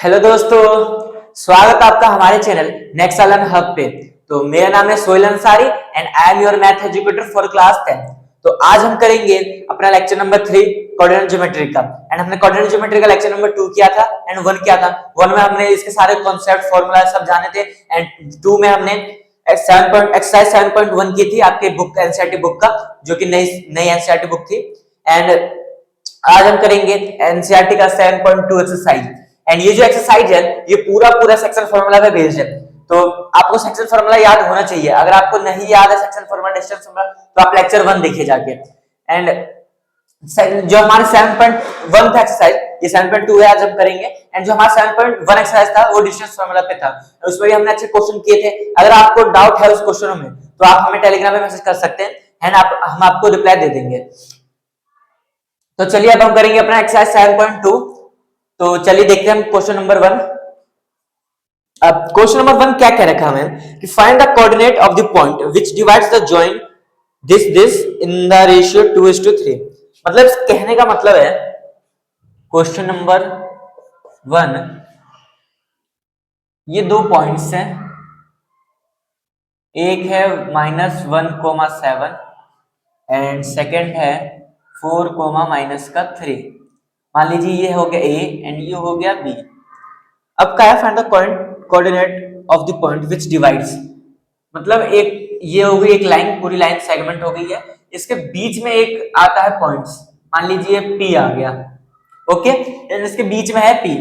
Hello दोस्तों, स्वागत है आपका हमारे चैनल नेक्स्ट लर्न हब पे। तो मेरा नाम है Sohail Ansari and I am your math educator for class 10। तो आज हम करेंगे अपना लेक्चर नंबर 3 कोऑर्डिनेट ज्योमेट्री का। एंड हमने कोऑर्डिनेट ज्योमेट्री का लेक्चर नंबर 2 किया था एंड 1 किया था। 1 में हमने इसके सारे कॉन्सेप्ट फार्मूला सब जाने थे एंड 2 में हमने एक्सरसाइज 7.1 की थी आपके बुक एनसीईआरटी बुक का, जो कि नई एनसीईआरटी बुक थी। एंड आज हम करेंगे एनसीईआरटी का 7.2 एक्सरसाइज। एंड ये जो एक्सरसाइज है ये पूरा पूरा सेक्शन फार्मूला पे बेस्ड है। तो आपको सेक्शन फार्मूला याद होना चाहिए। अगर आपको नहीं याद है सेक्शन फार्मूला डिस्टेंस फार्मूला तो आप लेक्चर 1 देखिए जाके। एंड जो हमारे 7.1 था एक्सरसाइज, ये 7.2 है आज हम करेंगे। एंड जो हमारा 7.1 एक्सरसाइज था वो डिस्टेंस फार्मूला पे था। उसमें भी हमने अच्छे क्वेश्चन किए थे। अगर आपको डाउट है उस क्वेश्चनों में तो आप हमें टेलीग्राम पे मैसेज कर सकते हैं एंड हम आपको रिप्लाई दे देंगे। तो चलिए अब हम करेंगे अपना एक्सरसाइज 7.2। तो चलिए देखते हैं हम क्वेश्चन नंबर 1। अब क्वेश्चन नंबर 1 क्या कह रखा है कि find the coordinate of the point which divides the joint this in the ratio 2:3। मतलब कहने का मतलब है क्वेश्चन नंबर 1, ये दो पॉइंट्स हैं, एक है -1,7 एंड सेकंड है 4, -3। मान लीजिए ये हो गया ए एंड ये हो गया बी। अब क्या है find the coordinate of the point which divides. मतलब एक ये हो गई, एक लाइन, पूरी लाइन सेगमेंट हो गई है, इसके बीच में एक आता है पॉइंट्स। मान लीजिए पी आ गया, ओके, एंड इसके बीच में है पी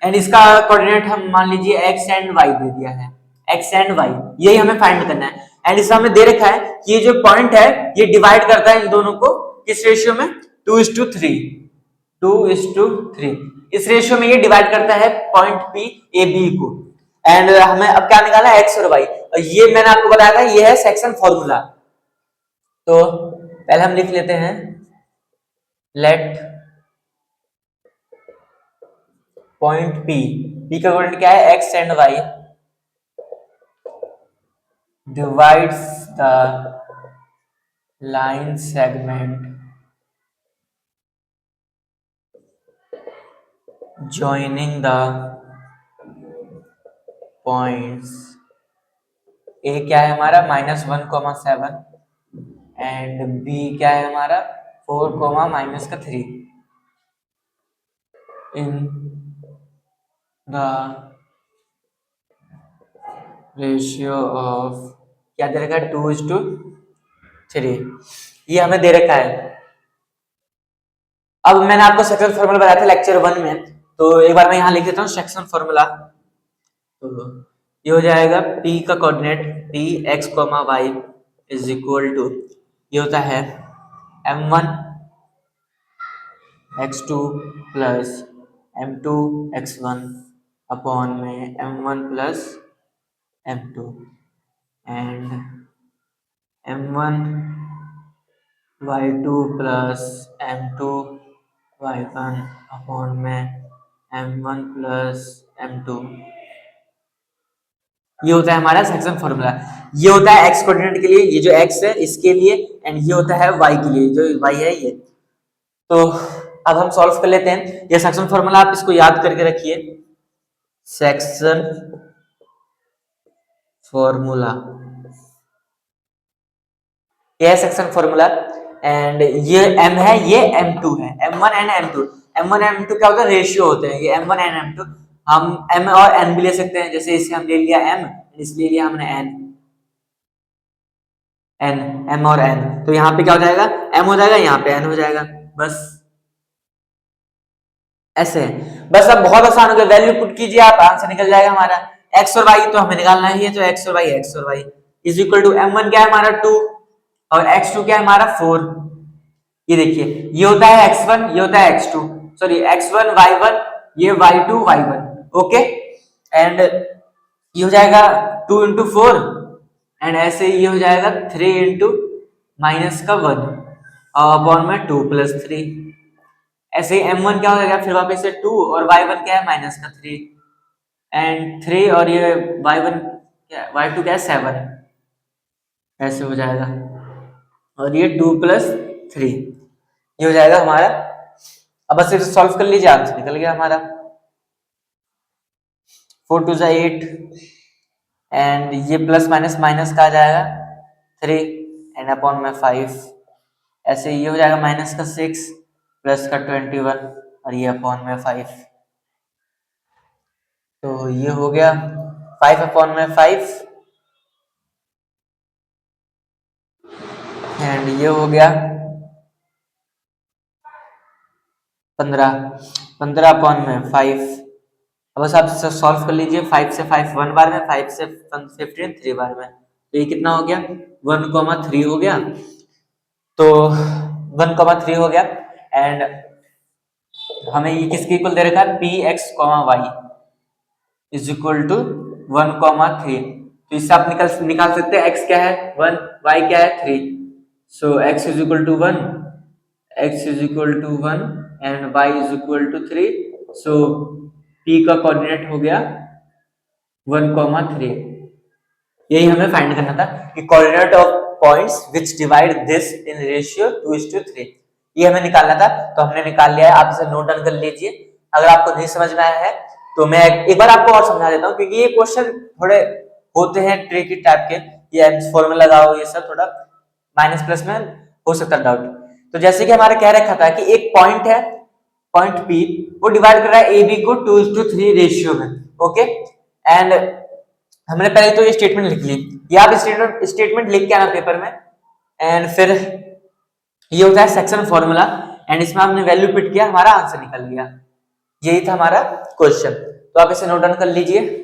एंड इसका कोऑर्डिनेट हम मान लीजिए एक्स एंड वाई दे दिया है, एक्स एंड वाई, यही हमें फाइंड करना है। एंड इसमें हमें दे रखा है कि ये जो पॉइंट है ये डिवाइड करता है इन दोनों को किस रेशियो में, 2:3। 2:3 इस रेशियो में ये डिवाइड करता है पॉइंट पी ए बी को। एंड हमें अब क्या निकालना है, एक्स और वाई। और ये मैंने आपको बताया था ये है सेक्शन फॉर्मूला। तो पहले हम लिख लेते हैं लेट पॉइंट पी, पी का कोऑर्डिनेट क्या है, X and Y, divides the line segment joining the points। A क्या है हमारा -1,7 एंड बी क्या है हमारा 4, इन द रेशियो ऑफ, क्या दे रखा है, 2:3। ये हमें दे रखा है। अब मैंने आपको सेक्शन फॉर्मूला बताया था लेक्चर 1 में, तो एक बार मैं यहाँ लिख देता हूँ सेक्शन फॉर्मूला। तो ये हो जाएगा P का coordinate P x, y is equal to, ये होता है m1 x2 plus m2 x1 upon में m1 plus m2 and m1 y2 plus m2 y1 upon में m1 प्लस m2। ये होता है हमारा सेक्शन फॉर्मूला। ये होता है एक्स कोऑर्डिनेट के लिए, ये जो एक्स है इसके लिए, एंड ये होता है वाई के लिए, जो वाई है ये। तो अब हम सॉल्व कर लेते हैं ये सेक्शन फॉर्मूला, आप इसको याद करके रखिए। सेक्शन फॉर्मूला, ये है सेक्शन फॉर्मूला। एंड ये m है, ये m2 है, m1 and m2। m1 and m2 क्या होता है, रेशियो होते हैं ये m1 एंड m2। हम m और n भी ले सकते हैं, जैसे इसे हम ले लिया m, इसलिए लिया हमने n, m और n। तो यहाँ पे क्या हो जाएगा, m हो जाएगा, यहाँ पे n हो जाएगा, बस ऐसे है। बस अब बहुत आसान हो गया, वैल्यू पुट कीजिए आप, आंसर निकल जाएगा हमारा। x और y तो हमें निकालना ही है, तो x और y is equal to m1 क्या है हमारा 2 और x2 क्या है हमारा 4। ये देखिए ये होता है x1, ये होता है x2, सॉरी x1 y1, ये y2 y1, ओके। एंड ये हो जाएगा 2 इंटू 4 एंड ऐसे ये हो जाएगा 3 इंटू -1 अपॉन में 2 प्लस 3। ऐसे ही m1 क्या हो जाएगा फिर वापस से 2 और y1 क्या है -3 एंड 3 और ये y1 क्या, y2 क्या है 7, ऐसे हो जाएगा। और ये 2 प्लस 3, ये हो जाएगा हमारा। अब बस इसे सॉल्व कर लीजिए, आंसर निकल गया हमारा। 4 टू जा 8 एंड ये प्लस माइनस माइनस का आ जाएगा 3 एंड अपॉन में 5। ऐसे ये हो जाएगा माइनस का 6 प्लस का 21 और ये अपॉन में 5। तो ये हो गया 5 अपॉन में 5 एंड ये हो गया 15 अपॉन में 5। अब बस आप सॉल्व कर लीजिए। 5 से 5 1 बार में, 5 से 15 3 बार में, तो ये कितना हो गया 1,3 हो गया। तो 1,3 हो गया एंड हमें ये किसके इक्वल दे रखा है P X comma Y is equal to 1,3। तो इससे आप निकाल सकते हैं एक्स क्या है 1, वाई क्या है 3। So x is equal to 1, x is equal to 1 and y is equal to 3। so p का कोऑर्डिनेट हो गया 1,3। यही हमें फाइंड करना था कि coordinate of points which divide this in ratio 2:3। ये हमें निकालना था, तो हमने निकाल लिया है। आप इसे नोट डाउन कर लीजिए। अगर आपको नहीं समझ में आया है तो मैं एक बार आपको और समझा देता हूँ, क्योंकि ये क्वेश्चन थोड़े होते हैं ट्रिकी टाइप के। ये फॉर्मूला लगाओ, ये सब थोड़ा माइनस प्लस में हो सकता है डाउट। तो जैसे कि हमारा कह रखा था कि एक पॉइंट है, पॉइंट P, वो डिवाइड कर रहा है AB को 2:3 रेशियो में। ओके, एंड हमने पहले तो ये स्टेटमेंट लिख ली। ये आप स्टेटमेंट लिख के आना पेपर में, एंड फिर ये होता है सेक्शन फॉर्मूला, एंड इसमें हमने वैल्यू पिट किया, हमारा आंसर निकल गया। यही था हमारा क्वेश्चन। तो आप इसे नोट डाउन कर लीजिए।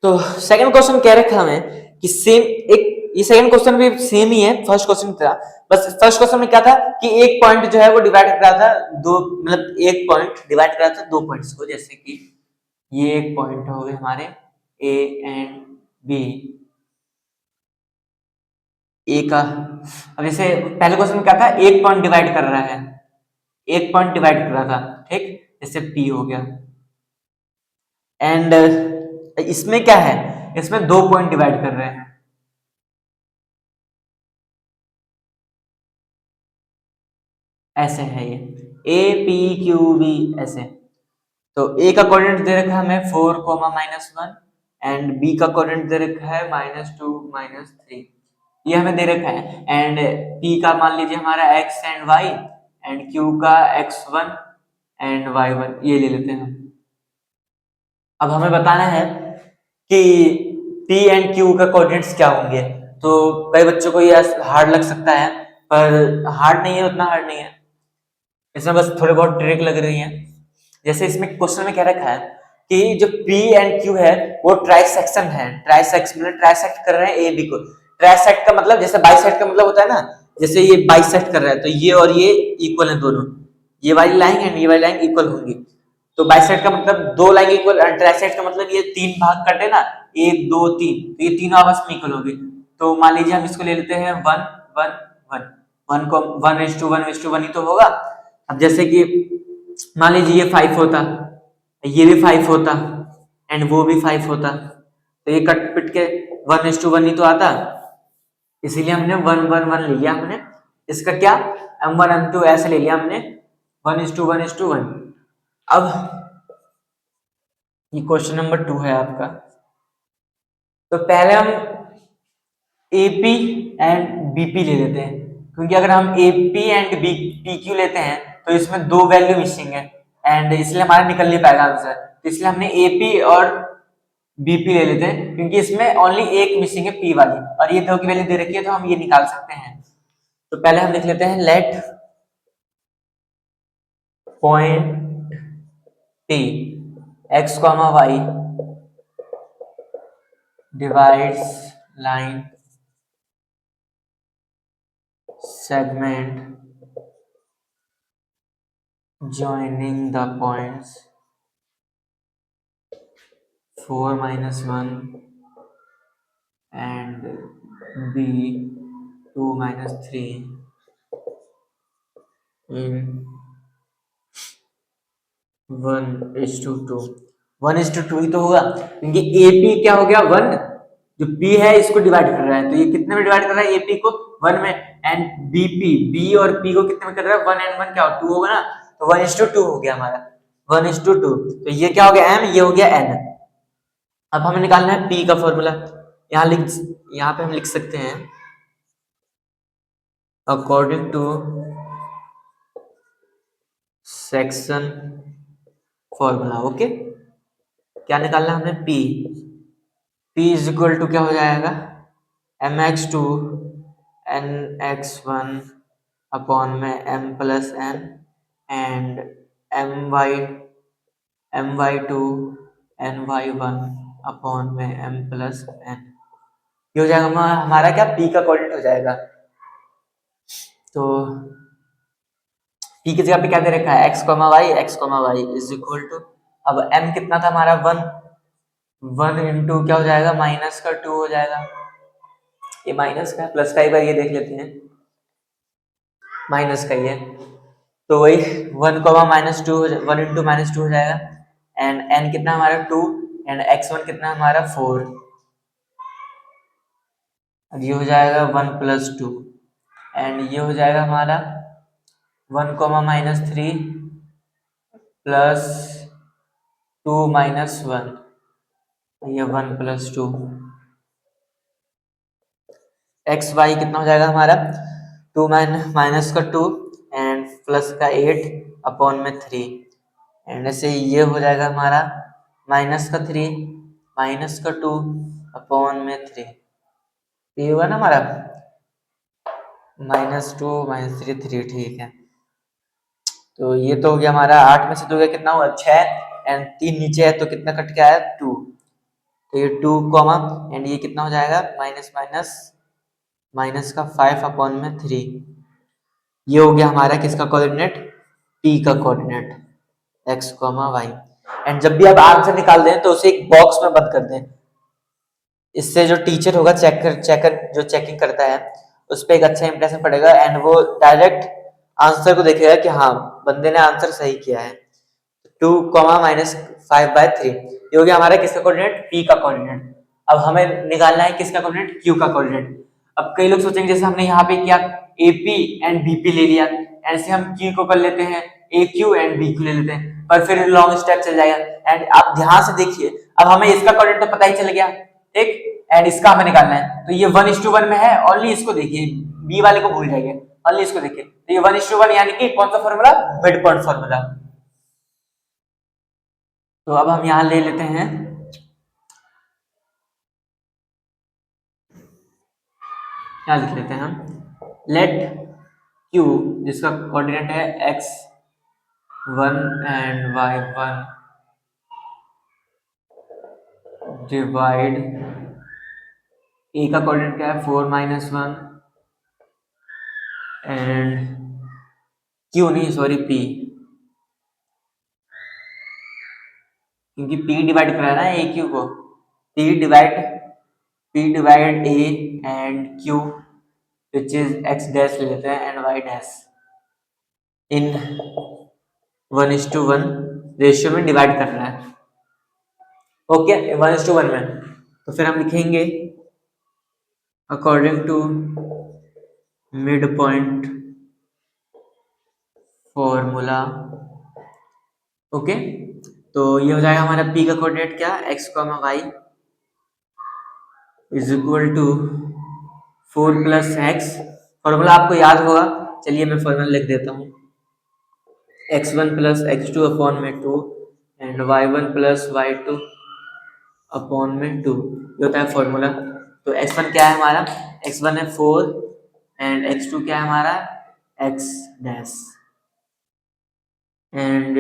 तो सेकंड क्वेश्चन कह रखा हमें कि सेम एक, ये सेकंड क्वेश्चन भी सेम ही है फर्स्ट क्वेश्चन की तरह। बस फर्स्ट क्वेश्चन में क्या था कि एक पॉइंट जो है वो डिवाइड कर रहा था दो, मतलब एक पॉइंट डिवाइड कर रहा था दो पॉइंट्स को। जैसे कि ये एक पॉइंट हो गए हमारे ए एंड बी, ए का। अब जैसे पहले क्वेश्चन में क्या था, एक पॉइंट डिवाइड कर रहा है, एक पॉइंट डिवाइड कर रहा था, ठीक, जैसे पी हो गया। एंड इसमें क्या है, इसमें दो पॉइंट डिवाइड कर रहे हैं। ऐसे है ये ए पी क्यू बी ऐसे। तो ए का कोऑर्डिनेट दे रखा है हमें 4,-1 एंड बी का कोऑर्डिनेट दे रखा है -2, -3। ये हमें दे रखा है। एंड पी का मान लीजिए हमारा X and Y, and Q का x1 एंड y1, ये ले लेते हैं हम। अब हमें बताना है कि P एंड Q का कोऑर्डिनेट्स क्या होंगे। तो कई बच्चों को ये हार्ड लग सकता है, पर हार्ड नहीं है, उतना हार्ड नहीं है। इसमें बस थोड़े बहुत ट्रिक लग रही है। जैसे इसमें क्वेश्चन में क्या रखा है कि जो P एंड Q है वो ट्राइसेक्शन है। ट्राइसेक्शन मतलब ट्राइसेक्ट कर रहे हैं ए बी को। ट्राइसेक्ट का मतलब जैसे बाइसेक्ट का मतलब होता है ना, जैसे ये बाइसेक्ट कर रहा है तो ये और ये इक्वल है दोनों, ये वाली लाइन एंड ये वाली लाइन इक्वल होंगी। तो बाइसेक्ट का मतलब दो लाइन इक्वल, ट्राइसेक्ट का मतलब ये तीन भाग कटे ना, 1 2 3, तो ये तीनों आपस में इक्वल होगी। तो मान लीजिए हम इसको ले लेते हैं 1 1 1, 1 को 1:1:1 ही तो होगा। अब जैसे कि मान लीजिए ये 5 होता, ये भी 5 होता एंड वो भी 5 होता, तो ये कट पिट के 1:1 ही तो आता। इसीलिए हमने 1 1 1 ले लिया हमने। इसका क्या m1 m2 ऐसे ले लिया हमने 1:1:1। अब ये क्वेश्चन नंबर 2 है आपका। तो पहले हम एपी एंड बीपी ले लेते हैं, क्योंकि अगर हम एपी एंड बी पीक्यू लेते हैं तो इसमें दो वैल्यू मिसिंग है, एंड इसलिए हमारा निकल नहीं पाएगा आंसर। तो इसलिए हमने एपी और बीपी ले लेते हैं, क्योंकि इसमें ओनली एक मिसिंग है पी वाली, और ये दो की वैल्यू दे रखी है तो हम ये निकाल सकते हैं। तो पहले हम लिख लेते हैं let point T X comma Y divides line segment joining the points 4-1 and b 2-3 in 1:2, 1:2 ही तो होगा, क्योंकि एपी क्या हो गया, वन, जो पी है इसको डिवाइड कर रहा है, तो ये कितने में डिवाइड कर रहा है, एपी को वन में, एंड बीपी, बी और पी को कितने में कर रहा है, वन एंड वन क्या हो, टू होगा ना, तो 1:2 हो गया हमारा, 1:2, तो ये क्या हो गया, एम, ये हो गया एन। अब हमें निकालना है पी का फॉर्मूला, यहाँ पे हम लिख सकते हैं according to section formula. Okay, क्या निकालना है हमें, P, P is equal to क्या हो जाएगा, mx2 nx1 अपॉन में m plus n and my2 ny1 upon में m प्लस n। ये हो जाएगा हमारा क्या, p का कोऑर्डिनेट हो जाएगा। तो p की जगह पे क्या दे रखा है, x, y is equal to, अब m कितना था हमारा, वन, वन इंटू क्या हो जाएगा, माइनस का टू हो जाएगा, ये माइनस का प्लस का, एक बार ये देख लेते हैं, माइनस का ही है, तो वही one comma minus two, one into minus two हो जाएगा, एंड एन कितना हमारा टू, एंड एक्स वन कितना हमारा फोर, ये हो जाएगा वन प्लस टू, एंड ये हो जाएगा हमारा one comma minus three plus two minus one, ये one plus two, x y कितना हो जाएगा हमारा, टू माइनस का टू एंड प्लस का एट अपॉन में थ्री, एंड ऐसे ये हो जाएगा हमारा माइनस का थ्री माइनस का टू अपॉन में थ्री, ये हुआ ना हमारा minus two minus three three, ठीक है। तो ये तो हो गया हमारा, आठ में से दो गया कितना हुआ, छः, एंड तीन नीचे है तो कितना कट के आया, टू, तो ये टू कॉमा एंड ये कितना हो जाएगा, माइनस माइनस माइनस का फाइव अपॉन में थ्री, ये हो गया हमारा किसका कोऑर्डिनेट, पी का coordinate, X comma Y. And जब भी आप आंसर निकाल दें तो उसे एक बॉक्स में बंद कर दें, इससे जो टीचर होगा, चेकर जो चेकिंग करता है, उस पर एक अच्छा इंप्रेशन पड़ेगा, एंड वो डायरेक्ट आंसर को देखेगा कि हाँ बंदे ने आंसर सही किया है। Two comma minus five by three, ये हो गया हमारा किसका कोऑर्डिनेट, पी का कोऑर्डिनेट। अब हमें निकालना है किसका कोऑर्डिनेट, क्यू का कोऑर्डिनेट। अब कई लोग सोचेंगे जैसे हमने यहाँ पे किया एपी एंड बीपी ले लिया, ऐसे हम क्यू को कर लेते हैं ए क्यू एंड बी क्यू ले लेते हैं, पर फिर लॉन्ग स्टेप चल जाएगा। एंड आप ध्यान से देखिए, अब हमें इसका कोऑर्डिनेट तो पता ही चल गया, ठीक, एंड इसका हमें निकालना है, तो ये 1:1 में है, ओनली इसको देखिए, बी वाले को भूल जाइए, ओनली इसको देखिए, तो ये 1:1 यानी कि कौन सा फॉर्मूला, मिड पॉइंट फॉर्मूला। तो अब हम यहां ले लेते हैं, क्या लिख लेते हैं हम, लेट क्यू जिसका कोऑर्डिनेट है x1 एंड y1 डिवाइड, ए का कोऑर्डिनेट क्या है, 4 - 1 एंड क्यू नहीं सॉरी पी, क्योंकि पी डिवाइड करा है ना ए क्यू को, P divide A and Q which is x dash ले लेते हैं and y dash, in 1:1 ratio में डिवाइड कर रहा है, ओके, 1:1 में। तो फिर हम लिखेंगे according to mid point formula, okay. तो ये हो जाएगा हमारा p का कोऑर्डिनेट क्या, x, y is equal to 4 + x, formula आपको याद होगा, चलिए मैं फॉर्मूला लिख देता हूँ, x1 + x2 अपॉन में 2 एंड y1 + y2 अपॉन में 2, ये होता है फॉर्मूला। तो x1 क्या है हमारा, x1 है 4 एंड x2 क्या है हमारा, x डैश एंड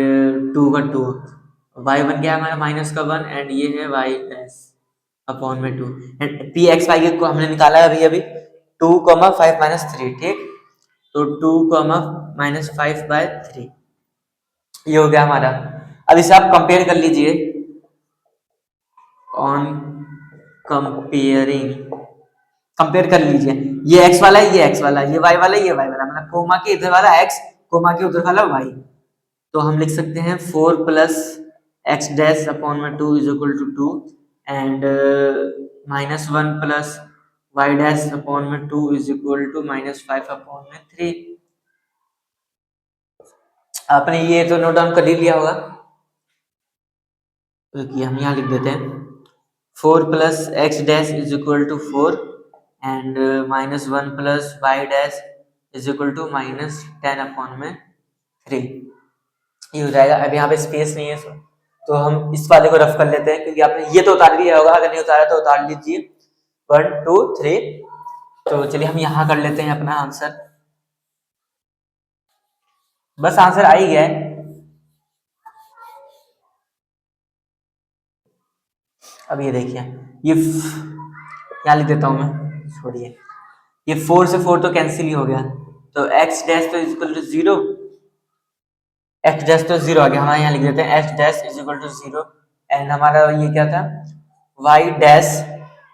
2 का 2, y1 क्या है हमारा -1 एंड ये है y डैश अपॉन में 2, एंड पी एक्स वाई को हमने निकाला है अभी 2, 5 - 3, ठीक, तो 2, -5/3, ये हो गया हमारा। अब इसे आप कंपेयर कर लीजिए, ऑन कंपेयरिंग, कंपेयर कर लीजिए, ये x वाला है, ये x वाला, ये y वाला है, ये y वाला, मतलब कोमा के इधर वाला x, कोमा के उधर वाला y, तो हम लिख सकते हैं 4 प्लस एक्स डैश अपॉन में 2 is equal to 2 and -1 plus Y dash upon में 2 इज इक्वल टू -5 अपॉन में 3। आपने ये तो नोट डाउन कर ही लिया होगा, तो हम यहाँ लिख देते हैं 4 plus X dash is equal to 4 and -1 plus Y dash is equal to -10 upon में 3। ये हो जाएगा। अब यहाँ पे स्पेस नहीं है तो हम इस वाले को रफ कर लेते हैं, क्योंकि आपने ये तो उतार लिया होगा, अगर नहीं उतारा तो उतार लीजिए। 1 2 3। तो चलिए हम यहाँ कर लेते हैं अपना आंसर। बस आंसर आ ही गया है। अब ये देखिए, ये यहाँ लिख देता हूँ मैं, छोड़िए, ये 4 से 4 तो कैंसिल ही हो गया, तो एक्स डैश तो इक्वल टू 0, एक्स डैश तो 0 आ गया। हमारे यहाँ लिख देते हैं X dash is equal to 0 and हमारा ये क्या था, वाई डैश,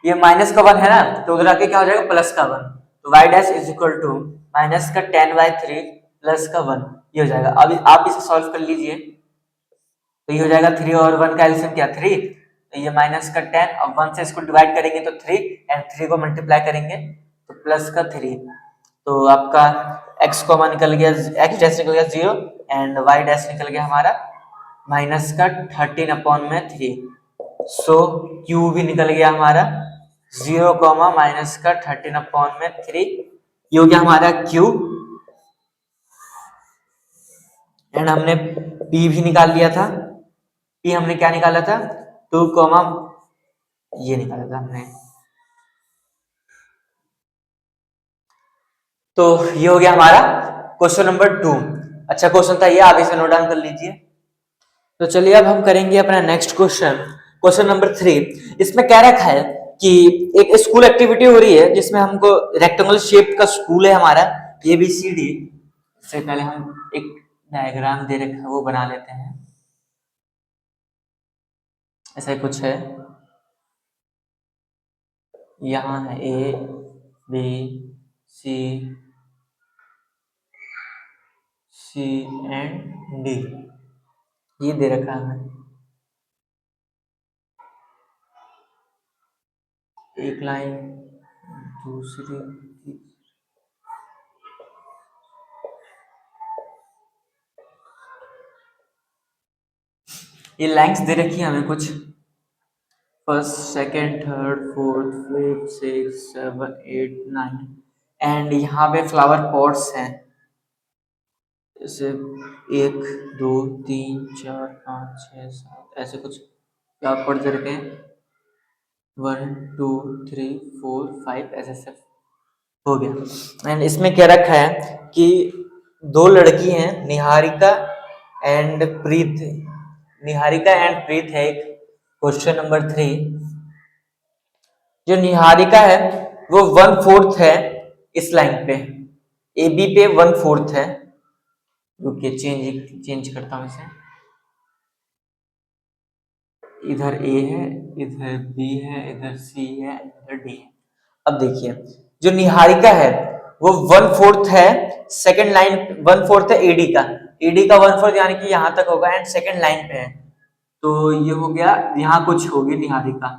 ये माइनस का 1 है ना, तो उधर आके क्या हो जाएगा, प्लस का 1, तो Y dash is equal to minus का 10/3 प्लस का 1, ये हो जाएगा। अब आप इसे सॉल्व कर लीजिए, तो ये हो जाएगा 3 और 1 का एलसीएम क्या 3, तो ये माइनस का 10, अब 1 से इसको डिवाइड करेंगे तो 3 एंड 3 को मल्टीप्लाई करेंगे तो प्लस का 3, तो आपका x कॉमा निकल गया, x डैश निकल गया 0 एंड y डैश निकल गया हमारा माइनस का 13 अपॉन में 3। सो q भी निकल गया हमारा 0 कॉमा माइनस का 13 अपॉन में 3, ये हो गया हमारा q एंड हमने p भी निकाल लिया था। p हमने क्या निकाला था, 2 कॉमा ये निकाला था हमने। तो ये हो गया हमारा क्वेश्चन नंबर 2। अच्छा क्वेश्चन था ये, आप इसे नोट डाउन कर लीजिए। तो चलिए अब हम करेंगे अपना नेक्स्ट क्वेश्चन, क्वेश्चन नंबर 3। इसमें क्या रखा है कि एक स्कूल एक्टिविटी हो रही है जिसमें हमको रेक्टेंगल शेप का स्कूल है हमारा ABCD। इससे पहले हम एक डायग्राम दे रखा है वो बना लेते हैं। ऐसा कुछ है, यहाँ है A B C and D, ये दे रखा है हमें। एक लाइन, दूसरी, ये लाइंस दे रखी है हमें कुछ, first second third fourth fifth six 7 8 9 and यहाँ पे फ्लावर पॉट्स हैं, जैसे 1 2 3 4 5 6 7 ऐसे कुछ फ्लावर पॉट्स दे रखे हैं, 1 2 3 4 5 ऐसे सब हो गया। एंड इसमें क्या रखा है कि 2 लड़की हैं, निहारिका एंड प्रीत, निहारिका एंड प्रीत है। एक क्वेश्चन नंबर 3, जो निहारिका है वो 1/4 है इस लाइन पे, AB पे 1/4 है। ओके, चेंज करता हूँ इसे, इधर A है, इधर B है, इधर C है, इधर D है। अब देखिए, जो निहारिका है वो 1/4 है, सेकंड लाइन 1/4 है AD का, AD का 1/4 यानी कि यहाँ तक होगा एंड सेकंड लाइन पे है, तो ये हो गया, यहाँ कुछ होगी निहारिका,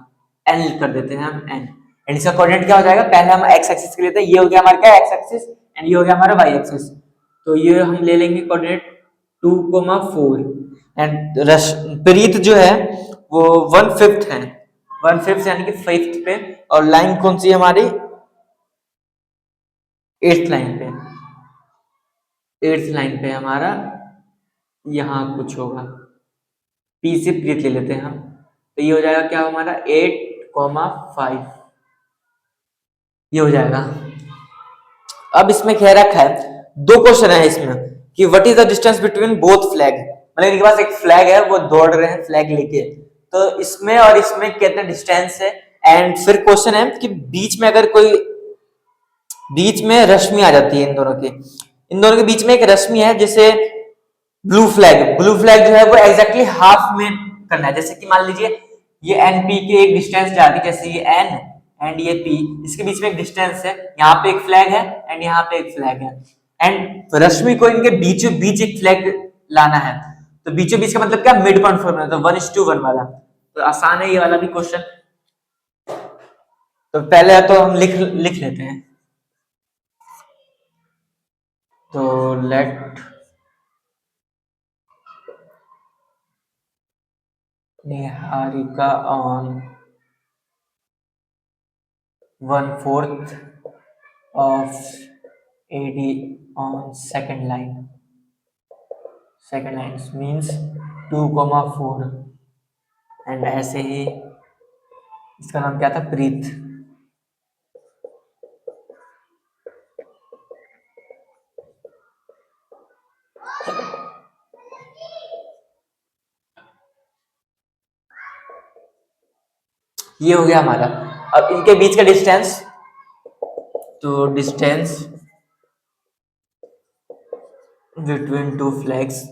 N कर देते हैं हम N एंड इसका कोऑर्डिनेट क्या हो जाएगा, पहले हम x एक्सिस के लेते हैं, ये हो गया हमारा क्या x एक्सिस एंड ये हो गया हमारा y एक्सिस, तो ये हम ले लेंगे कोऑर्डिनेट 2,4 एंड प्रीत जो है वो 1/5 है, 1/5 यानी कि 5th पे, और लाइन कौन सी है हमारी 8th लाइन पे, 8th लाइन पे हमारा यहाँ कुछ होगा, P से प्रीत ले लेते हैं हम, तो ये हो जाएगा क्या हमारा 8,5, ये हो जाएगा। अब इसमें कह रखा है, 2 क्वेश्चन है इसमें कि what is the distance between both flag, मतलब इनके पास एक फ्लैग है, वो दौड़ रहे हैं फ्लैग लेके, तो इसमें और इसमें कितना डिस्टेंस है, एंड फिर क्वेश्चन है कि बीच में अगर कोई, बीच में रश्मि आ जाती है इन दोनों के बीच में एक रश्मि है, जैसे ब्लू फ्लैग जो है वो एग्जैक्टली हाफ में करना है, जैसे कि मान लीजिए ये NP के एक डिस्टेंस जाती है, जैसे ये N एंड ये P, इसके बीच में एक डिस्टेंस है, यहाँ पे एक फ्लैग है एंड यहाँ पे एक फ्लैग है, एंड रश्मि को इनके बीच एक फ्लैग लाना है। तो बीचों बीच का मतलब क्या, मिड पॉइंट फॉर्मूला, तो 1:1 वाला। तो आसान है ये वाला भी क्वेश्चन। तो पहले तो हम लिख लिख लेते हैं। तो let Niharika on 1/4 of AD on second line means 2,4 and ऐसे ही इसका नाम क्या था, प्रीत। ये हो गया हमारा। अब इनके बीच का डिस्टेंस, तो डिस्टेंस बिटवीन टू फ्लैग्स,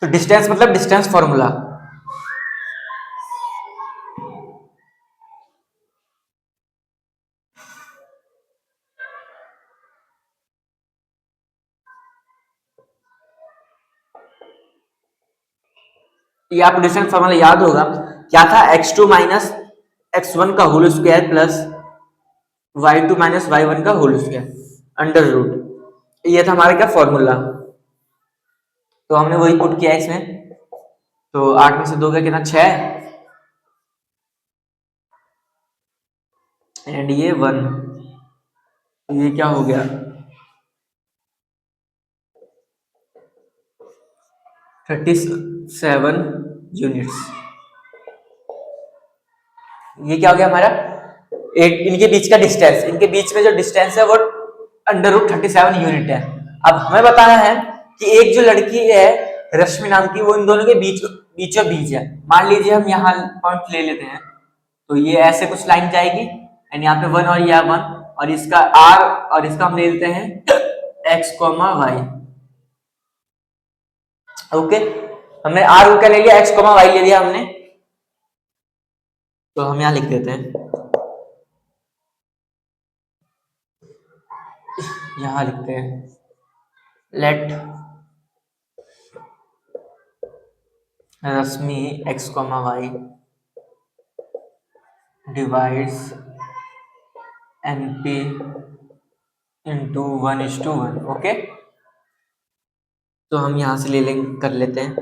तो डिस्टेंस मतलब डिस्टेंस फॉर्मूला, ये आपको डिस्टेंस फॉर्मूला याद होगा, क्या था, x2 माइनस x1 का whole square plus y2 minus y1 का होल स्क्वायर अंडर रूट। ये था हमारा क्या, फॉर्मूला। तो हमने वही पुट किया इसमें। तो 8 में से 2 का कितना, 6, एंड ये 1, ये क्या हो गया, 37 यूनिट्स। ये क्या हो गया हमारा, एक इनके बीच का डिस्टेंस, इनके बीच में जो डिस्टेंस है वो √37 यूनिट है। अब हमें बताना है कि एक जो लड़की है रश्मि नाम की, वो इन दोनों के बीचों बीच है। मान लीजिए हम यहाँ पॉइंट ले लेते हैं, तो ये ऐसे कुछ लाइन जाएगी एंड यहाँ पे 1 और यहाँ 1, और इसका r और इसका हम ले लेते हैं x, y। ओके, हमने r का ले लिया, x, y ले लिया हमने। तो हम यहाँ लिख देते हैं, यहाँ लिखते हैं लेट रश्मि x, y divides NP into 1:1। Okay, तो हम यहाँ से ले लेंगे, कर लेते हैं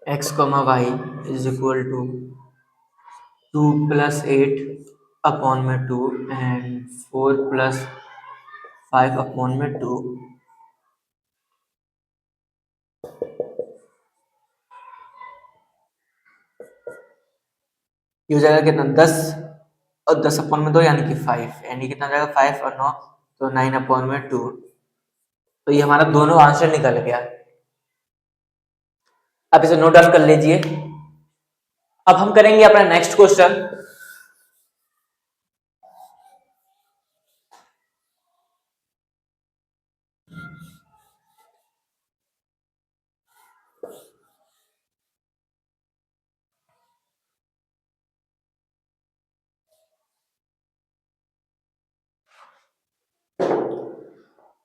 x, y is equal to 2 + 8 upon में 2 एंड 4 + 5 अपॉन में 2। ये हो जाएगा कितना, 10 और 10 अपॉन में 2 यानी कि 5, यानी कितना जाएगा, 5 और 9, तो 9 अपॉन में 2। तो ये हमारा दोनों आंसर निकल गया। अब इसे नोट डाउन कर लीजिए। अब हम करेंगे अपना नेक्स्ट क्वेश्चन।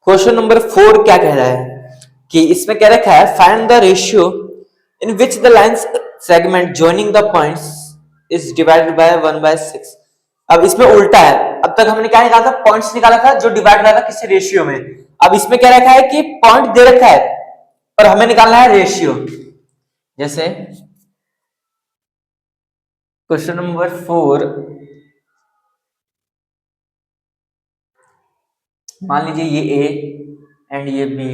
क्वेश्चन नंबर 4 क्या कह रहा है कि इसमें क्या रखा है, find the ratio in which the line segment joining the points is divided by 1/6। अब इसमें उल्टा है, अब तक हमने क्या निकाला था, पॉइंट्स निकाला था जो डिवाइड रहा था किसी रेशियो में। अब इसमें क्या रखा है कि पॉइंट दे रखा है और हमें निकालना है रेशियो। जैसे क्वेश्चन नंबर 4, मान लीजिए ये ए एंड ये बी,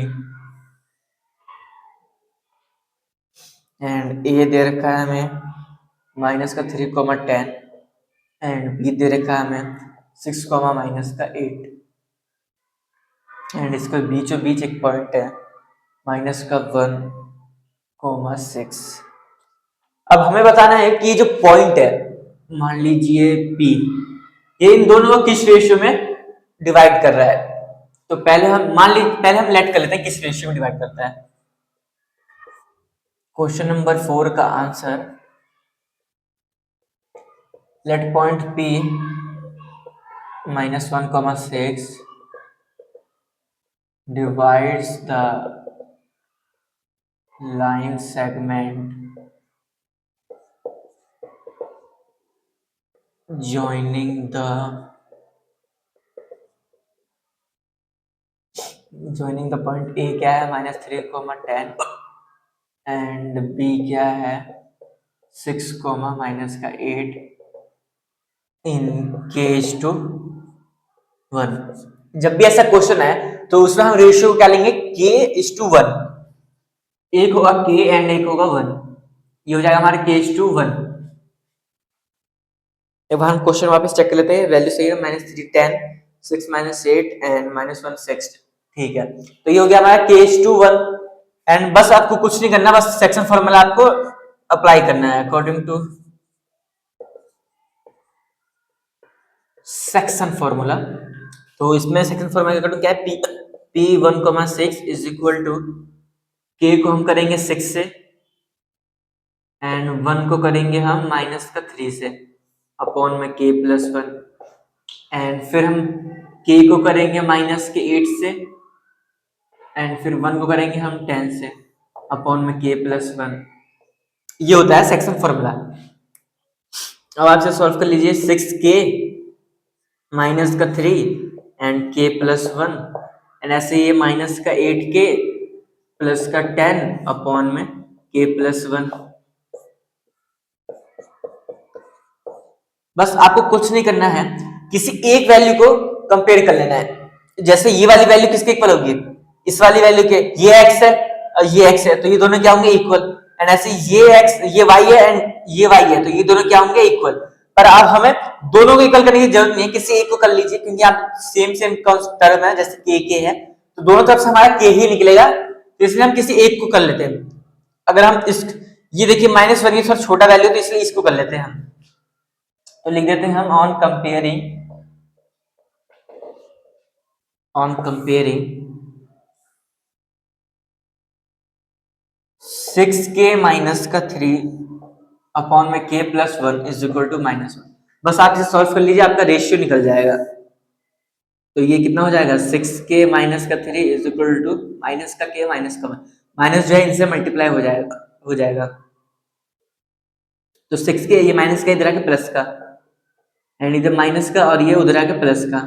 एंड ए दे रखा है हमें माइनस का 3,10 एंड बी दे रखा है हमें 6, माइनस का 8, एंड इसके बीचों बीच एक पॉइंट है माइनस का 1,6। अब हमें बताना है कि ये जो पॉइंट है, मान लीजिए पी, ये इन दोनों को किस रेशियो में डिवाइड कर रहा है। तो पहले हम मान लीजिए, पहले हम लेट कर लेते हैं किस रेशियो में डिवाइड करता है। क्वेश्चन नंबर 4 का answer, let point P -1,6 divides the line segment joining the point A क्या है -3, 10 एंड B क्या है 6, -8 इन K:1। जब भी ऐसा क्वेश्चन है तो उसमें हम रेशियो क्या लेंगे K:1। एक होगा K एंड एक होगा 1। ये हो जाएगा हमारा K:1। एक बार हम क्वेश्चन वापस चेक कर लेते हैं। वैल्यू सही है -3, 10, 6 -8 एंड -1, 6। ठीक है, तो ये हो गया हमारा K:1 एंड बस आपको कुछ नहीं करना, बस सेक्शन फॉर्मूला आपको अप्लाई करना है अकॉर्डिंग टू सेक्शन फॉर्मूला। तो इसमें सेक्शन फॉर्मूला का क्या है P1,6 is equal to K को हम करेंगे 6 से एंड 1 को करेंगे हम -3 से अपॉन में K+1 एंड फिर हम K को करेंगे -8 से एंड फिर 1 को करेंगे हम 10 से अपॉन में K+1। ये होता है सेक्शन फॉर्मूला। अब आप इसे सॉल्व कर लीजिए। 6K -3 एंड K+1 एंड ऐसे ये -8K +10 अपॉन में K+1। बस आपको कुछ नहीं करना है, किसी एक वैल्यू को कंपेयर कर लेना है। जैसे ये वाली वैल्यू किसके इक्वल होगी, इस वाली वैल्यू के, ये x है और ये x है, तो ये दोनों क्या होंगे इक्वल। एंड ऐसे ये x ये y है एंड ये y है, तो ये दोनों क्या होंगे इक्वल। पर अब हमें दोनों को इक्वल करने की जरूरत नहीं है, किसी एक को कर लीजिए क्योंकि आप सेम टर्म है, जैसे k है तो दोनों तरफ से हमारा k ही निकलेगा, तो इसलिए हम किसी एक को कर लेते हैं। अगर हम इस ये देखिए -1 ये थोड़ा छोटा वैल्यू, तो इसलिए इसको कर लेते हैं हम। तो लिख देते हैं हम ऑन कंपेयरिंग 6K -3 अपॉन में K+1 इज इक्वल टू -1। बस आप इसे सॉल्व कर लीजिए, आपका रेशियो निकल जाएगा। तो ये कितना हो जाएगा 6K -3 is equal to minus का K माइनस का 1, माइनस जो है इनसे मल्टीप्लाई हो जाएगा। तो 6K ये माइनस का इधर आके प्लस का एंड इधर माइनस का और ये उधर आके प्लस का,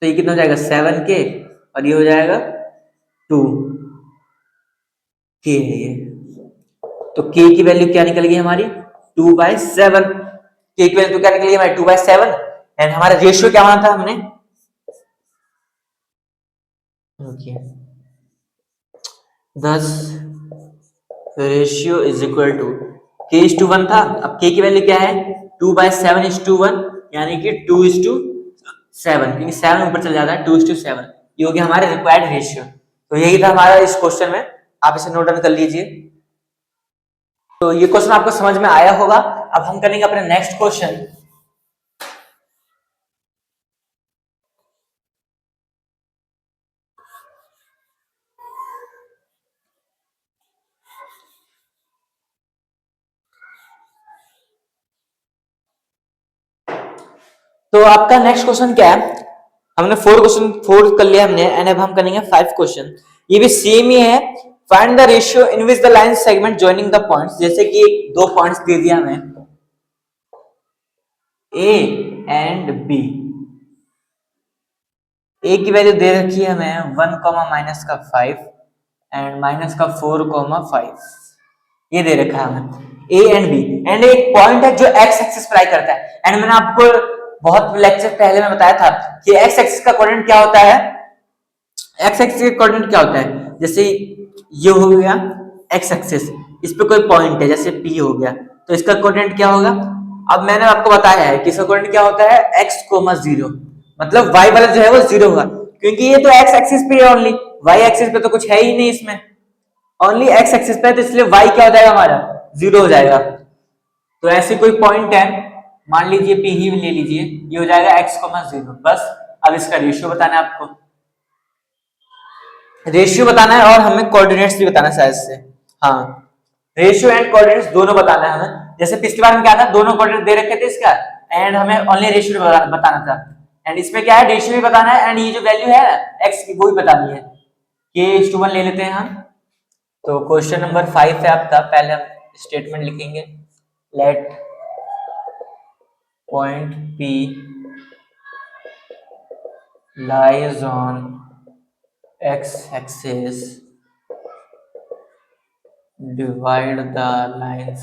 तो ये कितना हो जाएगा 7K और ये हो जाएगा 2K है ये। तो K की वैल्यू क्या निकल गई हमारी 2/7। K की वैल्यू क्या निकली हमारी 2/7 एंड हमारा रेशियो क्या होना था हमने thus ratio is equal to K:1 था। अब K की वैल्यू क्या है 2/7:1 यानी कि 2:7, क्योंकि 7 ऊपर चल जाता है 2:7। ये हो गया हमारे रिक्वायर्ड रेशियो। तो यही था हमारा इस क्वेश्चन में, आप इसे नोट डाउन कर लीजिए। तो ये क्वेश्चन आपको समझ में आया होगा। अब हम करेंगे अपना नेक्स्ट क्वेश्चन। तो आपका नेक्स्ट क्वेश्चन क्या है, हमने 4 कर लिया हमने एंड अब हम करेंगे 5 क्वेश्चन। ये भी सेम ही है। Find the ratio in which the line segment joining the points. जैसे कि 2 पॉइंट्स दे दिया हमें A एंड B। A की वैल्यू दे रखी है हमें 1, -5 एंड -4, 5 ये दे रखा है हमें A एंड B एंड एक पॉइंट है जो x एक्सिस पर लाई करता है। एंड मैंने आपको बहुत लेक्चर पहले में बताया था कि x एक्सिस का कोऑर्डिनेट क्या होता है। x एक्सिस का कोऑर्डिनेट क्या होता है, जैसे ये हो गया x एक्सिस, इस पे कोई पॉइंट है जैसे P हो गया, तो इसका कोऑर्डिनेट क्या होगा। अब मैंने आपको बताया है कि इसका कोऑर्डिनेट क्या होता है x, 0, मतलब y वाला जो है वो 0 होगा, क्योंकि ये तो x एक्सिस पे है ओनली, y एक्सिस पे तो कुछ है ही नहीं इसमें, ओनली x एक्सिस पे, तो इसलिए y क्या हो जाएगा हमारा 0 हो जाएगा। तो ऐसे कोई पॉइंट है, मान लीजिए P ही ले लीजिए, ये हो जाएगा x, 0। बस अब इसका रेशियो बताना है आपको, रेशियो बताना है और हमें कोऑर्डिनेट्स भी बताना है शायद से। हाँ, रेशियो एंड कोऑर्डिनेट्स दोनों बताना है हमें। जैसे पिछली बार में क्या था, दोनों कोऑर्डिनेट दे रखे थे इसका एंड हमें ओनली रेशियो बताना था। एंड इसमें क्या है, रेशियो भी बताना है एंड ये जो वैल्यू है एक्स की वो भी बतानी है। k:1 ले लेते हैं हम। तो क्वेश्चन नंबर 5 है आपका। पहले हम स्टेटमेंट लिखेंगे, let point P lies on x axis, divide the line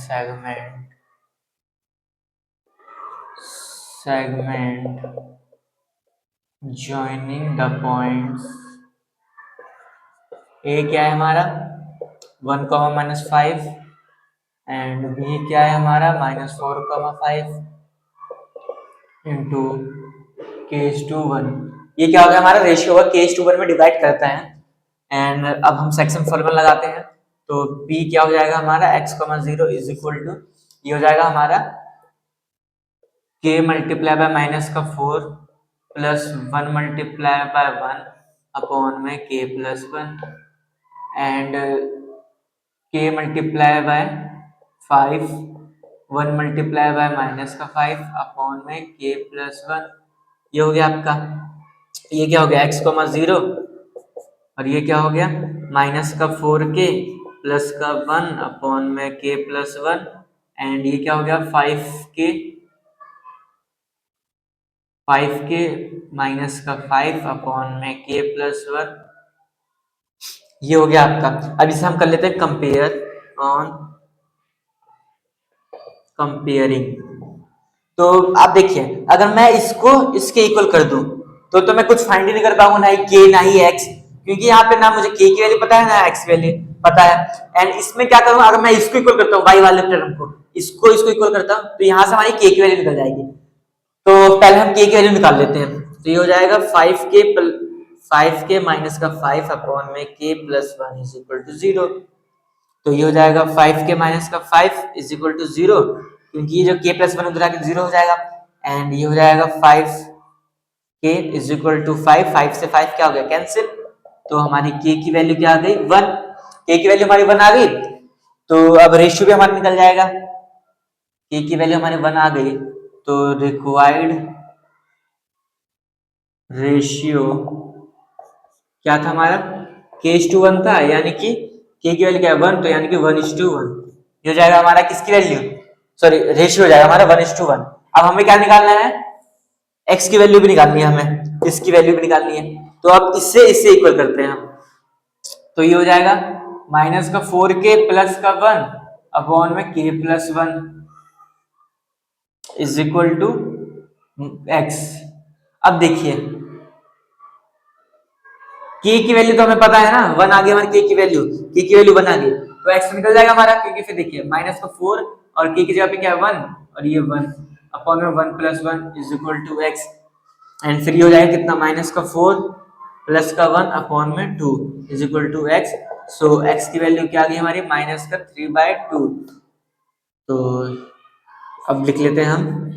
segment joining the points a क्या है हमारा 1, -5 एंड b क्या है हमारा -4, 5 इंटू k:1। ये क्या होगा हमारा रेशियो होगा, k:1 में डिवाइड करता है। एंड अब हम सेक्शन फॉर्मूला लगाते हैं। तो p क्या हो जाएगा हमारा x,0 इज इक्वल टू, ये हो जाएगा हमारा k multiply by -4 plus 1 multiply by 1 upon में k+1 and k multiply by 5 1 multiply by -5 upon में k+1। ये हो गया आपका, ये क्या हो गया x,0 और ये क्या हो गया -4k प्लस का 1 अपॉन में k+1 एंड ये क्या हो गया 5k -5 अपॉन में k+1। ये हो गया आपका। अब इसे हम कर लेते हैं कंपेयर ऑन कंपेयरिंग। तो आप देखिए, अगर मैं इसको इसके इक्वल कर दूं तो मैं कुछ फाइंड ही नहीं कर पाऊंगा, ना ही k ना ही x, क्योंकि यहाँ पे ना मुझे k की वैल्यू पता है ना x वैल्यू पता है। एंड इसमें क्या करूँ, अगर मैं इसको इक्वल करता हूँ y वाले टर्म को, इसको इक्वल करता हूँ तो यहाँ से हमारी k की वैल्यू निकल जाएगी। तो पहले हम k की वैल्यू निकाल लेते हैं। तो ये हो जाएगा 5k माइनस का 5 अपॉन में k+1 इज इक्वल टू 0। तो ये हो जाएगा 5k माइनस का 5 इज इक्वल टू 0, क्योंकि ये जो k+1 उधर आके 0 हो जाएगा। एंड ये हो जाएगा 5k इज इक्वल टू 5 से 5 क्या हो गया कैंसिल। तो हमारी k की वैल्यू क्या आ गई 1, k की वैल्यू हमारी 1 आ गई। तो अब रेशियो भी हमारा निकल जाएगा, k की वैल्यू हमारी 1 आ गई। तो रिक्वायर्ड रेशियो क्या था हमारा k:1 था, यानी कि k की वैल्यू क्या है 1, तो यानी कि 1:1 ये हो जाएगा हमारा किसकी वैल्यू, सॉरी रेशियो हो जाएगा हमारा 1:1। अब हमें क्या निकालना है, x की वैल्यू भी निकालनी है, हमें इसकी वैल्यू भी निकालनी है। तो अब इससे इक्वल करते हैं हम। तो ये हो जाएगा -4k प्लस का 1 अपॉन में k+1 is equal to x। अब देखिए k की वैल्यू तो हमें पता है ना, 1 आ गई हमारी k की वैल्यू, k की वैल्यू 1 आ गई तो x निकल जाएगा हमारा, क्योंकि फिर देखिए -4 और k की जगह पे क्या है 1 और ये 1 अपॉन में 1+1 is equal to x। And फिर ये हो जाएगा कितना -4 प्लस का 1 अपॉन में 2 is equal to x। So x की वैल्यू क्या आ गई हमारी -3/2। तो अब लिख लेते हैं हम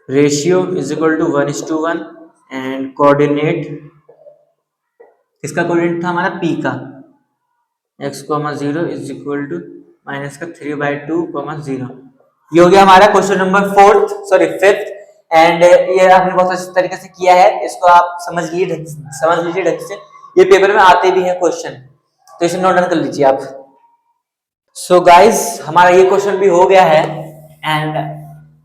ratio is equal to 1:1 and coordinate, इसका कोऑर्डिनेट था हमारा p का x,0 इज इक्वल टू -3/2, 0। ये हो गया हमारा क्वेश्चन नंबर 5th एंड ये आपने बहुत अच्छे तरीके से किया है, इसको आप समझ लीजिए ढंग से, ये पेपर में आते भी हैं क्वेश्चन, तो इसे नोट डाउन कर लीजिए आप। सो गाइस हमारा ये क्वेश्चन भी हो गया है एंड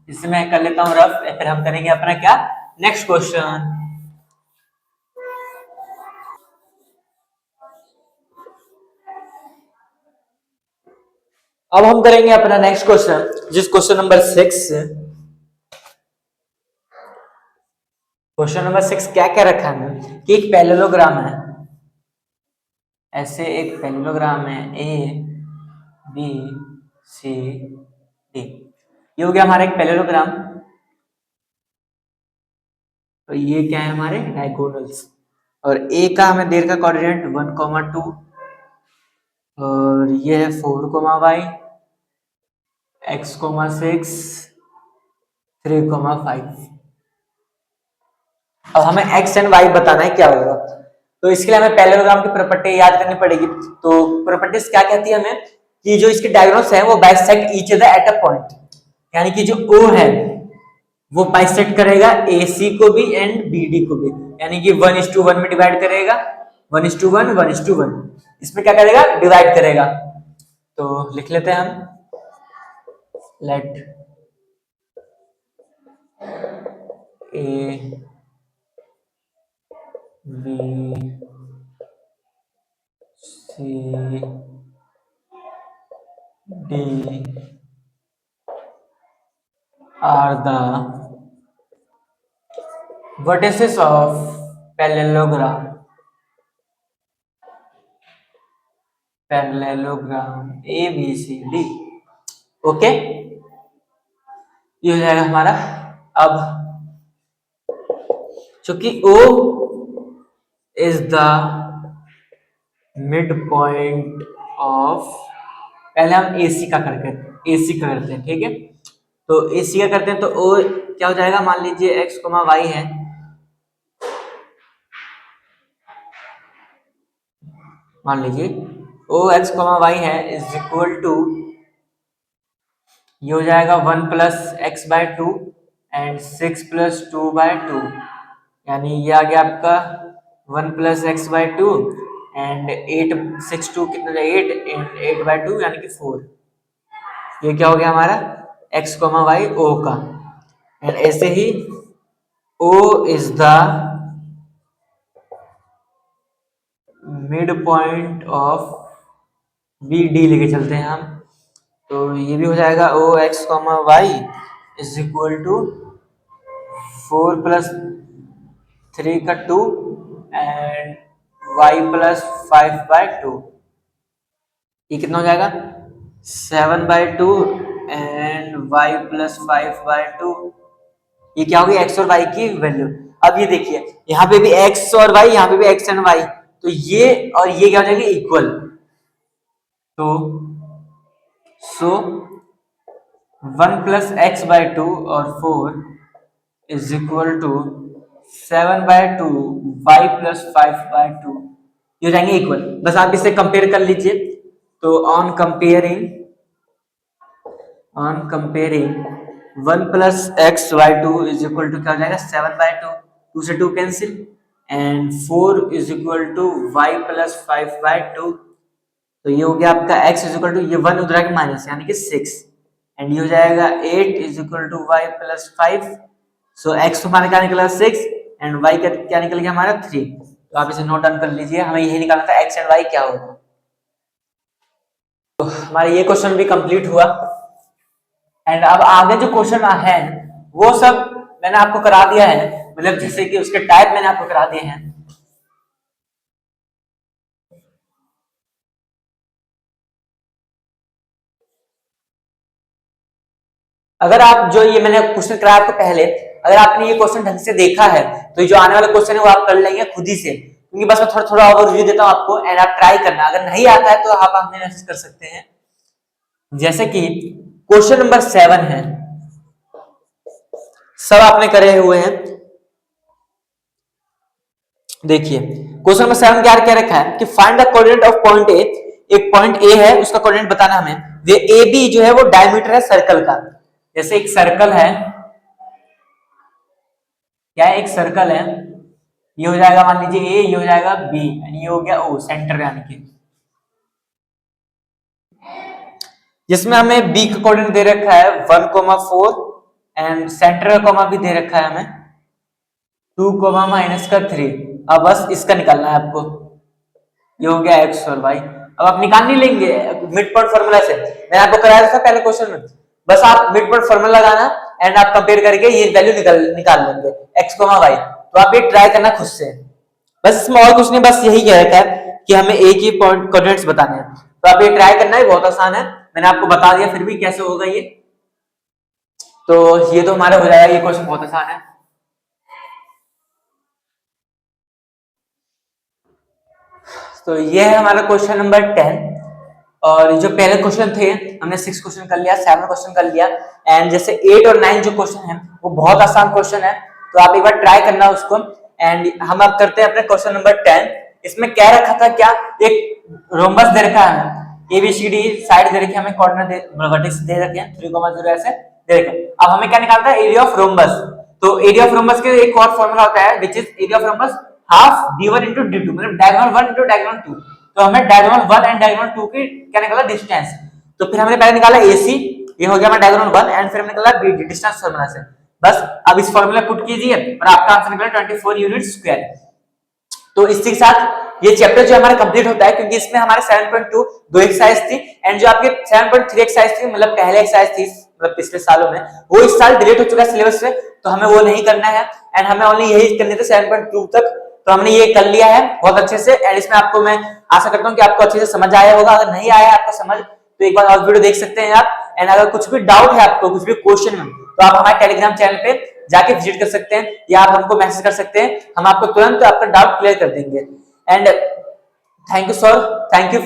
इसे मैं कर लेता हूँ रफ, फिर हम करेंगे अपना क्या नेक्स्ट क्वेश्चन। अब हम करेंगे अपना नेक्स्ट क्वेश्चन, जिस क्वेश्चन नंबर 6। क्वेश्चन नंबर 6 क्या क्या रखा है कि एक पैरेललोग्राम है, ऐसे एक पैरेललोग्राम है ए बी सी डी। ये हो गया हमारा एक पैरेललोग्राम। तो ये क्या है हमारे डायगोनल्स, और ए का हमें देर का कोऑर्डिनेट 1,2 और ये है 4, y x,6 3,5। अब हमें x एंड y बताना है क्या होगा, तो इसके लिए हमें पैरेललोग्राम की प्रॉपर्टी याद करनी पड़ेगी। तो प्रॉपर्टीज क्या कहती है हमें कि जो इसके डायगोनल्स हैं वो bisect each other at a point, यानी कि जो O है वो बाइसेक्ट करेगा AC को भी एंड BD को भी, यानी कि 1:1 में डिवाइड करेगा, 1:1, 1:1, इसमें क्या करेगा, डिवाइड करेगा। तो लिख लेते हैं हम, late A B C D are the vertices of parallelogram ABCD। Okay, ये हो जाएगा हमारा। अब चूंकि O is the mid point of, पहले हम AC का करते हैं, ठीक है। तो AC का करते हैं तो O क्या हो जाएगा, मान लीजिए x, y है, मान लीजिए OX, y है इज इक्वल टू, ये हो जाएगा 1+x/2 एंड 6+2/2, यानी ये आ गया आपका 1+x/2 एंड 8, 6 2 कितना, 8 एंड 8/2 यानी कि 4। ये क्या हो गया हमारा x, y O का। एंड ऐसे ही O is the mid point of BD लेके चलते हैं हम, तो ये भी हो जाएगा OX, y is equal to 4+3 का 2 एंड y+5/2। ये कितना हो जाएगा 7/2 एंड y+5/2। ये क्या होगी x और y की वैल्यू। अब ये देखिए यहाँ पे भी x और y, यहाँ पे भी x एंड y, तो ये और ये क्या हो जाएगी इक्वल। तो सो 1+x/2 और 4 इज इक्वल टू 7/2 y+5/2, ये हो जाएंगे इक्वल। बस आप इसे कंपेयर कर लीजिए। तो on comparing 1+x/2 is equal to क्या हो जाएगा 7/2, 2 से 2 cancel, and 4 is equal to y+5/2। तो ये हो गया आपका x इज इक्वल टू, ये 1 उधर के माइनस यानी कि 6, एंड ये हो जाएगा 8 is equal to y+5। So x हमारा क्या निकला 6 एंड y का क्या निकल गया हमारा 3। तो आप इसे नोट डाउन कर लीजिए, हमें यही निकालना था x एंड y क्या होगा। तो हमारा ये क्वेश्चन भी कंप्लीट हुआ। एंड अब आगे जो क्वेश्चन है वो सब मैंने आपको करा दिया है, मतलब जैसे कि उसके टाइप मैंने आपको करा दिए हैं। अगर आप जो ये मैंने क्वेश्चन कराया आपको पहले, अगर आपने ये क्वेश्चन ढंग से देखा है तो ये जो आने वाला क्वेश्चन है वो आप कर लेंगे खुद ही से, क्योंकि बस मैं थोड़ा थोड़ा ओवरव्यू देता हूं आपको, एंड आप ट्राई करना। अगर नहीं आता है तो आप हमें मैसेज कर सकते हैं। जैसे कि क्वेश्चन नंबर 7 है, सब आपने करे हुए हैं। देखिए क्वेश्चन नंबर 7 क्या रखा है कि find the coordinate of point A. एक पॉइंट ए है, उसका कोऑर्डिनेट बताना हमें। ये ए बी जो है वो डायमीटर है सर्कल का। जैसे एक सर्कल है, क्या है, एक सर्कल है, ये हो जाएगा मान लीजिए ए, ये हो जाएगा बी, ये हो गया ओ, सेंटर यानी कि, जिसमें हमें बी का कोऑर्डिनेट दे रखा है 1,4 एंड सेंटर का कॉमा भी दे रखा है हमें 2,-3। अब बस इसका निकालना है आपको। ये हो गया एक्स और वाई। अब आप निकाल नहीं लेंगे मिड पॉइंट फार्मूला से, मैंने आपको कराया था पहले क्वेश्चन में। बस आप मिड पॉइंट फार्मूला लगाना एंड आप कंपेयर करके ये वैल्यू निकाल लेंगे एक्स वाई। तो आप ये ट्राई करना खुद से, बस इसमें और कुछ नहीं, बस यही कह रखा है कि हमें एक ही पॉइंट कोऑर्डिनेट्स बताने हैं। तो आप ये ट्राई करना है, बहुत आसान है, मैंने आपको बता दिया, फिर भी कैसे होगा ये। तो ये तो हमारा हो जाएगा, ये क्वेश्चन बहुत आसान है। तो ये है हमारा क्वेश्चन नंबर 10। और जो पहले क्वेश्चन थे हमने 6 क्वेश्चन कर लिया, 7 क्वेश्चन कर लिया, एंड जैसे 8 और 9 जो क्वेश्चन है वो बहुत आसान क्वेश्चन है, तो आप एक बार ट्राई करना उसको। एंड हम अब करते हैं अपने क्वेश्चन नंबर 10। इसमें क्या रखा था, क्या एक रोम्बस दे रखा है, ABCD साइड दे रखी है हमें, कोऑर्डिनेट वर्टेक्स दे रखे हैं 3,0 ऐसे, देखो अब हमें क्या निकालना है, एरिया ऑफ रोम्बस। तो एरिया ऑफ रोम्बस के एक और फॉर्मूला होता है which is area of rhombus half d1 into d2, मतलब डायगोनल 1 into डायगोनल 2। तो हमें डायगोनल 1 एंड डायगोनल 2 की क्या निकाला, डिस्टेंस। तो फिर हमने पहले निकाला AC, ये हो गया हमारा डायगोनल 1, एंड फिर हमने निकाला BD, डिस्टेंस फार्मूला से। बस अब इस फार्मूला पुट कीजिए और आपका आंसर निकला 24 यूनिट स्क्वायर। तो इसी के साथ ये चैप्टर जो हमारा कंप्लीट होता है, क्योंकि इसमें हमारे 7.2 दो एक्सरसाइज थी, एंड जो आपके 7.3 एक्सरसाइज थी, मतलब पहले एक्सरसाइज थी मतलब पिछले सालों में, वो इस साल डिलीट हो चुका है सिलेबस से, तो हमें वो नहीं करना है, एंड हमें ओनली यही करने थे 7.2 तक। तो हमने ये कर लिया है बहुत अच्छे से, एंड इसमें आपको मैं आशा करता हूँ कि आपको अच्छे से समझ आया होगा। अगर नहीं आया आपको समझ, तो एक बार और वीडियो देख सकते हैं आप, एंड अगर कुछ भी डाउट है आपको, कुछ भी क्वेश्चन में, तो आप हमारे टेलीग्राम चैनल पे जाके विजिट कर सकते हैं, या आप हमको मैसेज कर सकते हैं, हम आपको तुरंत आपका डाउट क्लियर कर देंगे। And thank you sir, thank you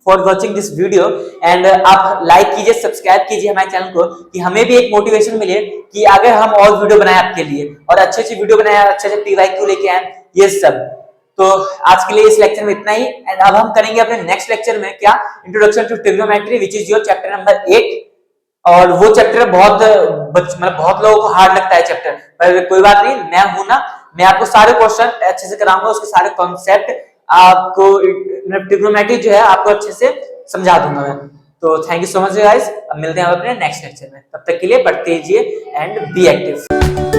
for watching this video, and आप लाइक कीजिए, सब्सक्राइब कीजिए हमारे चैनल को, कि हमें भी एक मोटिवेशन मिले कि अगर हम और वीडियो बनाए आपके लिए, और अच्छे अच्छे वीडियो बनाए, अच्छे अच्छे PYQ लेके आए, ये सब। तो आज के लिए इस लेक्चर में इतना ही, एंड अब हम करेंगे अपने नेक्स्ट लेक्चर में क्या, introduction to trigonometry which is your chapter number 8। और वो चैप्टर बहुत मतलब बहुत लोगों को हार्ड लगता है चैप्टर, पर कोई बात नहीं, मैं हूं ना, मैं आपको सारे क्वेश्चन अच्छे से कराऊंगा, उसके सारे कॉन्सेप्ट आपको, ट्रिग्नोमेट्री जो है आपको अच्छे से समझा दूंगा मैं। तो thank you so much guys, अब मिलते हैं अपने नेक्स्ट लेक्चर में, तब तक के लिए पढ़ते रहिए एंड बी एक्टिव।